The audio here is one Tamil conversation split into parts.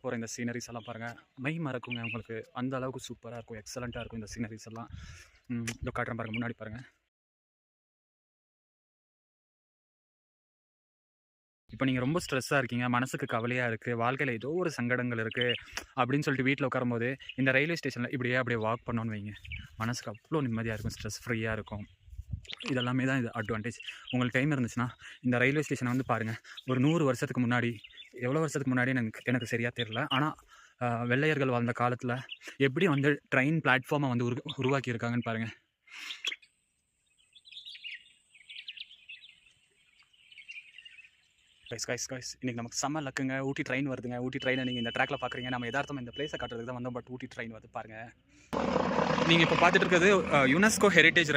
போகிற இந்த சீனரிஸ் எல்லாம் பாருங்கள், மை மறக்குங்க உங்களுக்கு. அந்த அளவுக்கு சூப்பராக இருக்கும், எக்ஸலண்ட்டாக இருக்கும் இந்த சீனரிஸ் எல்லாம். இதோ காட்டுறேன் பாருங்கள், முன்னாடி பாருங்கள். இப்போ நீங்கள் ரொம்ப ஸ்ட்ரெஸ்ஸாக இருக்கீங்க, மனசுக்கு கவலையாக இருக்குது, வாழ்க்கையில் ஏதோ ஒரு சங்கடங்கள் இருக்குது அப்படின்னு சொல்லிட்டு வீட்டில் உட்காரும்போது இந்த ரயில்வே ஸ்டேஷனில் அப்படியே வாக் பண்ணோன்னு வைங்க, மனசுக்கு அவ்வளோ நிம்மதியாக இருக்கும், ஸ்ட்ரெஸ் ஃப்ரீயாக இருக்கும். இதெல்லாமே தான் இது அட்வான்டேஜ். உங்களுக்கு டைம் இருந்துச்சுன்னா இந்த ரயில்வே ஸ்டேஷனை வந்து பாருங்கள். ஒரு 100 வருஷத்துக்கு முன்னாடி, எவ்வளோ வருஷத்துக்கு முன்னாடி எனக்கு சரியாக தெரியல. ஆனால் வெள்ளையர்கள் வாழ்ந்த காலத்தில் எப்படி வந்து ட்ரெயின் பிளாட்ஃபார்மை வந்து உருவாக்கியிருக்காங்கன்னு பாருங்கள். கைஸ் இன்றைக்கி நமக்கு செம்ம லக்குங்க. ஊட்டி ட்ரெயின் வருதுங்க. ஊட்டி ட்ரெயினை நீங்கள் இந்த ட்ராக்கில் பார்க்குறீங்க. நம்ம எதார்த்தமாக இந்த பிளேஸை காட்டுறதுக்கு தான் வந்தோம். பட் ஊட்டி ட்ரெயின் வந்து பாருங்கள். நீங்கள் இப்போ பார்த்துட்டு இருக்கிறது யுனெஸ்கோ ஹெரிட்டேஜ்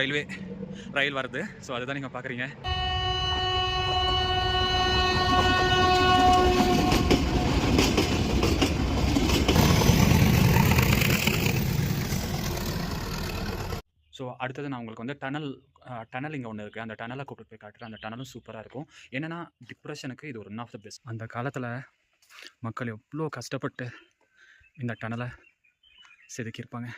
ரயில் வருது. ஸோ அதுதான் நீங்கள் பார்க்குறீங்க. ஸோ அடுத்தது நான் உங்களுக்கு வந்து டனல் இங்கே ஒன்று இருக்குது. அந்த டனலை கூப்பிட்டு போய் காட்டுறேன். அந்த டனலும் சூப்பராக இருக்கும். என்னென்னா டிப்ரெஷனுக்கு இது ஒரு ஒன் ஆஃப் த பெஸ்ட். அந்த காலத்தில் மக்கள் எவ்வளோ கஷ்டப்பட்டு இந்த டனலை செதுக்கியிருப்பாங்க.